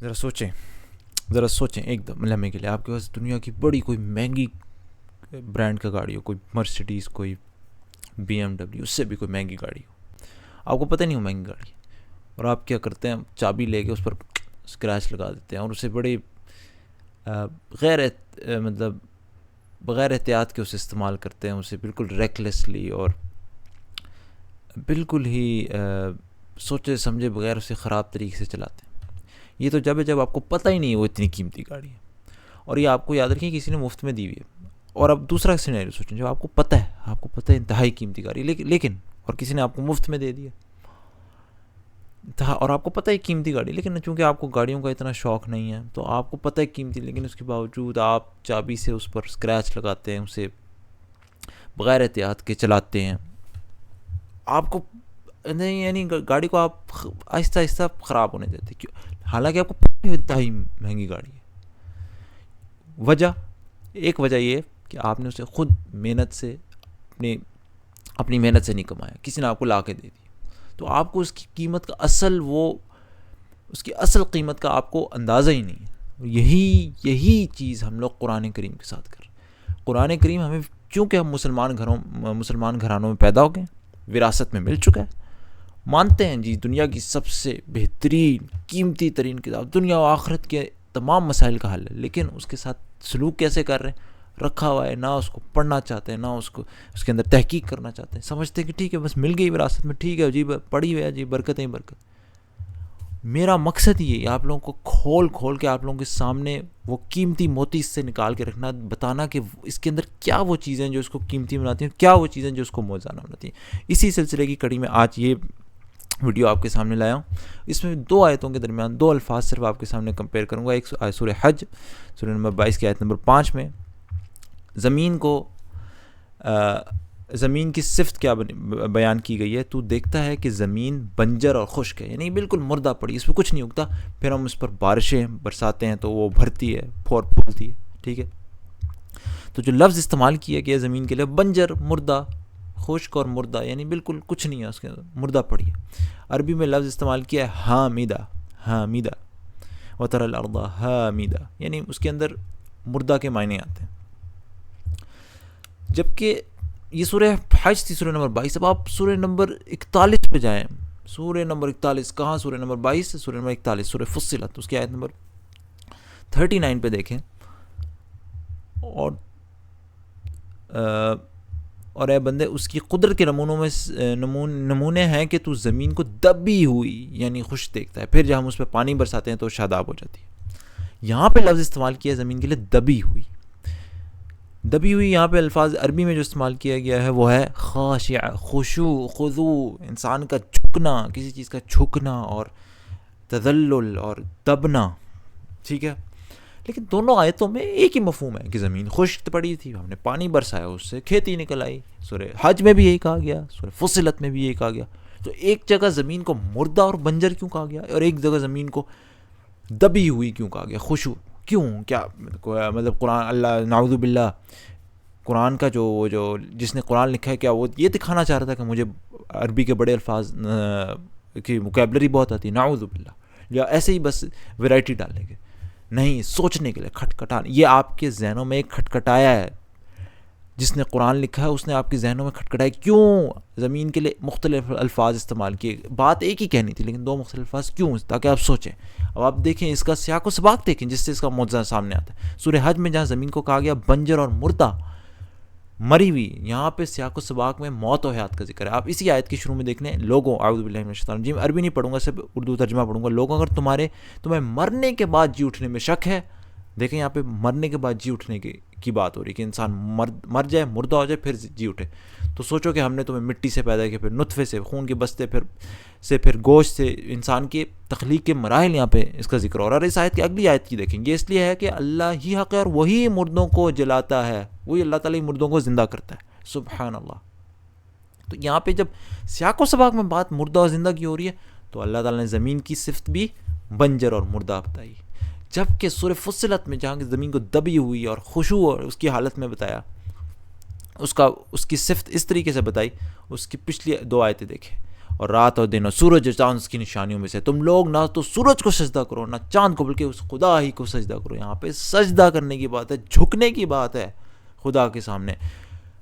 ذرا سوچیں ایک دم لمحے کے لیے، آپ کے پاس دنیا کی بڑی کوئی مہنگی برانڈ کا گاڑی ہو، کوئی مرسیڈیز، کوئی بی ایم ڈبلیو، اس سے بھی کوئی مہنگی گاڑی ہو، آپ کو پتہ نہیں وہ مہنگی گاڑی ہے، اور آپ کیا کرتے ہیں، چابی لے کے اس پر اسکریچ لگا دیتے ہیں، اور اسے بڑے مطلب بغیر احتیاط کے اسے استعمال کرتے ہیں، اسے بالکل ریکلیسلی اور بالکل ہی سوچے سمجھے بغیر اسے خراب طریقے سے چلاتے ہیں۔ یہ تو جب آپ کو پتہ ہی نہیں ہے وہ اتنی قیمتی گاڑی ہے، اور یہ آپ کو یاد رکھیں کسی نے مفت میں دی ہوئی ہے۔ اور اب دوسرا سینیریو سوچیں، جب آپ کو پتہ ہے انتہائی قیمتی گاڑی، لیکن اور کسی نے آپ کو مفت میں دے دیا، اور آپ کو پتہ ہے قیمتی گاڑی، لیکن چونکہ آپ کو گاڑیوں کا اتنا شوق نہیں ہے تو آپ کو پتہ ہے قیمتی، لیکن اس کے باوجود آپ چابی سے اس پر اسکریچ لگاتے ہیں، اسے بغیر احتیاط کے چلاتے ہیں، آپ کو نہیں، یعنی گاڑی کو آپ آہستہ آہستہ خراب ہونے دیتے، کیوں؟ حالانکہ آپ کو پتہ ہے انتہائی مہنگی گاڑی ہے۔ ایک وجہ یہ کہ آپ نے اسے خود محنت سے اپنی محنت سے نہیں کمایا، کسی نے آپ کو لا کے دے دی، تو آپ کو اس کی قیمت کا اس کی اصل قیمت کا آپ کو اندازہ ہی نہیں ہے۔ یہی چیز ہم لوگ قرآن کریم کے ساتھ کر رہے ہیں۔ قرآن کریم ہمیں، چونکہ ہم مسلمان گھرانوں میں پیدا ہو گئے، وراثت میں مل چکا ہے، مانتے ہیں جی دنیا کی سب سے بہترین قیمتی ترین کتاب، دنیا و آخرت کے تمام مسائل کا حل ہے، لیکن اس کے ساتھ سلوک کیسے کر رہے ہیں؟ رکھا ہوا ہے، نہ اس کو پڑھنا چاہتے ہیں، نہ اس کے اندر تحقیق کرنا چاہتے ہیں، سمجھتے ہیں کہ ٹھیک ہے بس مل گئی وراثت میں، ٹھیک ہے جی پڑھی ہوئی ہے جی، برکتیں برکت۔ میرا مقصد یہ ہے آپ لوگوں کو کھول کے آپ لوگوں کے سامنے وہ قیمتی موتی اس سے نکال کے رکھنا، بتانا کہ اس کے اندر کیا وہ چیزیں جو اس کو قیمتی بناتی ہیں، کیا وہ چیزیں جو اس کو موزانہ بناتی ہیں۔ اسی سلسلے کی کڑی میں آج یہ ویڈیو آپ کے سامنے لایا ہوں۔ اس میں 2 آیتوں کے درمیان 2 الفاظ صرف آپ کے سامنے کمپیئر کروں گا۔ ایک سورہ حج، سورہ نمبر 22 کی آیت نمبر 5 میں زمین کی صفت کیا بیان کی گئی ہے، تو دیکھتا ہے کہ زمین بنجر اور خشک ہے، یعنی بالکل مردہ پڑی، اس پہ کچھ نہیں اگتا، پھر ہم اس پر بارشیں برساتے ہیں تو وہ بھرتی ہے، پھولتی ہے، ٹھیک ہے۔ تو جو لفظ استعمال کیا گیا زمین کے لیے، بنجر، مردہ، خشک اور مردہ، یعنی بالکل کچھ نہیں ہے اس کے اندر، مردہ پڑی ہے۔ عربی میں لفظ استعمال کیا ہے حامدہ، وتری الارض حامدہ، یعنی اس کے اندر مردہ کے معنی آتے ہیں۔ جبکہ یہ سورہ حج تھی، سورہ نمبر 22۔ اب آپ سورہ نمبر 41 پہ جائیں، سورہ نمبر 41 کہاں؟ سورہ نمبر 22، سورہ نمبر 41، سورہ فصلت، اس کی آیت نمبر 39 پہ دیکھیں، اور اے بندے اس کی قدرت کے نمونے ہیں کہ تو زمین کو دبی ہوئی یعنی خوش دیکھتا ہے، پھر جب ہم اس پہ پانی برساتے ہیں تو شاداب ہو جاتی ہے۔ یہاں پہ لفظ استعمال کیا ہے زمین کے لیے دبی ہوئی۔ یہاں پہ الفاظ عربی میں جو استعمال کیا گیا ہے وہ ہے خاشع، خشوع، خضوع، انسان کا جھکنا، کسی چیز کا جھکنا، اور تذلل اور دبنا، ٹھیک ہے۔ لیکن دونوں آیتوں میں ایک ہی مفہوم ہے کہ زمین خشک پڑی تھی، ہم نے پانی برسایا، اس سے کھیتی نکل آئی۔ سورہ حج میں بھی یہی کہا گیا، سورہ فصلت میں بھی یہی کہا گیا۔ تو ایک جگہ زمین کو مردہ اور بنجر کیوں کہا گیا، اور ایک جگہ زمین کو دبی ہوئی کیوں کہا گیا، خشوع کیوں؟ کیا مطلب قرآن، اللہ نعوذ باللہ، قرآن کا جو جس نے قرآن لکھا ہے، کیا وہ یہ دکھانا چاہ رہا تھا کہ مجھے عربی کے بڑے الفاظ کی وکیبلری بہت آتی ہے؟ نعوذ باللہ، یا ایسے ہی بس ویرائٹی ڈالنے کے؟ نہیں، سوچنے کے لیے، کھٹکھٹانا۔ یہ آپ کے ذہنوں میں ایک کھٹکھٹایا ہے، جس نے قرآن لکھا ہے اس نے آپ کے ذہنوں میں کھٹکھٹایا کیوں زمین کے لیے مختلف الفاظ استعمال کیے، بات ایک ہی کہنی تھی لیکن 2 مختلف الفاظ کیوں، تاکہ آپ سوچیں۔ اب آپ دیکھیں اس کا سیاق و سباق دیکھیں جس سے اس کا معجزہ سامنے آتا ہے۔ سورہ حج میں جہاں زمین کو کہا گیا بنجر اور مردہ، مری ہوئی، یہاں پہ سیاق و سباق میں موت و حیات کا ذکر ہے۔ آپ اسی آیت کے شروع میں دیکھ لیں، لوگوں، اعوذ باللہ من الشیطان الرجیم، عربی نہیں پڑھوں گا، صرف اردو ترجمہ پڑھوں گا، لوگوں اگر تمہیں مرنے کے بعد جی اٹھنے میں شک ہے، دیکھیں یہاں پہ مرنے کے بعد جی اٹھنے کی بات ہو رہی ہے کہ انسان مر جائے، مردہ ہو جائے، پھر جی اٹھے، تو سوچو کہ ہم نے تمہیں مٹی سے پیدا کیا، پھر نطفے سے، خون کے بستے پھر گوشت سے، انسان کے تخلیق کے مراحل یہاں پہ اس کا ذکر ہو رہا ہے۔ اور اس آیت کی اگلی آیت کی دیکھیں گے، اس لیے ہے کہ اللہ ہی حق ہے اور وہی مردوں کو جلاتا ہے، وہی اللہ تعالیٰ مردوں کو زندہ کرتا ہے، سبحان اللہ۔ تو یہاں پہ جب سیاق و سباق میں بات مردہ اور زندہ کی ہو رہی ہے تو اللہ تعالیٰ نے زمین کی صفت بھی بنجر اور مردہ بتائی، جبکہ سورہ فصلت میں جہاں کہ زمین کو دبی ہوئی اور خشوع اور اس کی حالت میں بتایا، اس کی صفت اس طریقے سے بتائی، اس کی پچھلی 2 آیتیں دیکھیں، اور رات اور دن اور سورج اور چاند اس کی نشانیوں میں سے. تم لوگ نہ تو سورج کو سجدہ کرو نہ چاند کو بلکہ اس خدا ہی کو سجدہ کرو. یہاں پہ سجدہ کرنے کی بات ہے, جھکنے کی بات ہے خدا کے سامنے.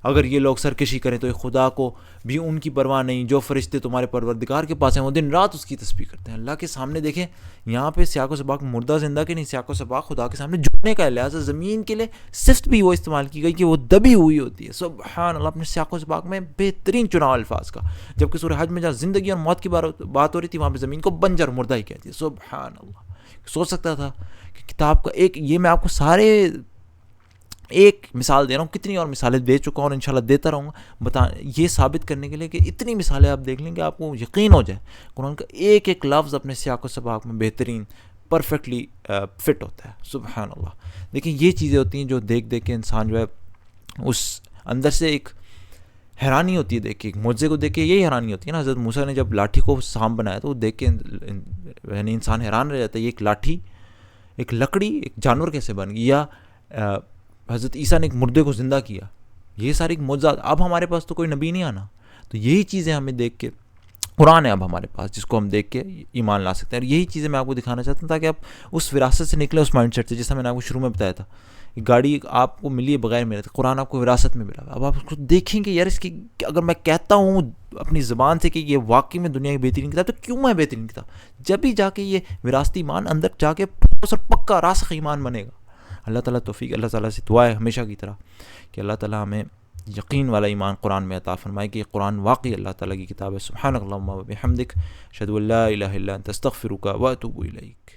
اگر یہ لوگ سرکشی کریں تو خدا کو بھی ان کی پرواہ نہیں. جو فرشتے تمہارے پروردگار کے پاس ہیں وہ دن رات اس کی تسبیح کرتے ہیں. اللہ کے سامنے دیکھیں یہاں پہ سیاق و سباق مردہ زندہ کے نہیں, سیاق و سباق خدا کے سامنے جھکنے کا ہے. لہٰذا زمین کے لیے صفت بھی وہ استعمال کی گئی کہ وہ دبی ہوئی ہوتی ہے. سبحان اللہ, اپنے سیاق و سباق میں بہترین چناؤ الفاظ کا. جبکہ سورہ حج میں جہاں زندگی اور موت کی بات ہو رہی تھی وہاں پہ زمین کو بنجر مردہ ہی کہتی ہے. سبحان اللہ. سوچ سکتا تھا کہ کتاب کا ایک, یہ میں آپ کو سارے ایک مثال دے رہا ہوں, کتنی اور مثالیں دے چکا ہوں اور انشاءاللہ دیتا رہوں گا, یہ ثابت کرنے کے لیے کہ اتنی مثالیں آپ دیکھ لیں کہ آپ کو یقین ہو جائے قرآن کا ایک ایک لفظ اپنے سیاق و سباق میں بہترین پرفیکٹلی فٹ ہوتا ہے. سبحان اللہ. دیکھیں یہ چیزیں ہوتی ہیں جو دیکھ دیکھ کے انسان جو ہے اس اندر سے ایک حیرانی ہوتی ہے, دیکھ کے ایک معجزے کو دیکھ کے یہی حیرانی ہوتی ہے نا. حضرت موسیٰ نے جب لاٹھی کو سانپ بنایا تو وہ دیکھ کے یعنی انسان حیران رہ جاتا ہے, یہ ایک لاٹھی, ایک لکڑی, ایک جانور کیسے بن گئی. یا حضرت عیسیٰ نے ایک مردے کو زندہ کیا, یہ ساری معجزات. اب ہمارے پاس تو کوئی نبی نہیں آنا, تو یہی چیزیں ہمیں دیکھ کے قرآن ہے اب ہمارے پاس جس کو ہم دیکھ کے ایمان لا سکتے ہیں. اور یہی چیزیں میں آپ کو دکھانا چاہتا ہوں تاکہ آپ اس وراثت سے نکلیں, اس مائنڈ سیٹ سے, جیسا میں نے آپ کو شروع میں بتایا تھا. گاڑی آپ کو ملی ہے بغیر محنت, قرآن آپ کو وراثت میں ملا. اب آپ اس کو دیکھیں کہ یار اس کی اگر میں کہتا ہوں اپنی زبان سے کہ یہ واقعی میں دنیا کی بہترین کتاب, تو کیوں ہے بہترین کتاب؟ جب ہی جا کے یہ وراثتی ایمان اندر جا کے پکا راسخ ایمان بنے گا. اللہ تعالیٰ توفیق, اللہ تعالیٰ سے دعا ہے ہمیشہ کی طرح کہ اللہ تعالیٰ ہمیں یقین والا ایمان قرآن میں عطا فرمائے کہ یہ قرآن واقعی اللہ تعالیٰ کی کتاب ہے. سبحانک اللہم و بحمدک, اشہد ان لا الہ الا انت استغفرک و اتوب الیک.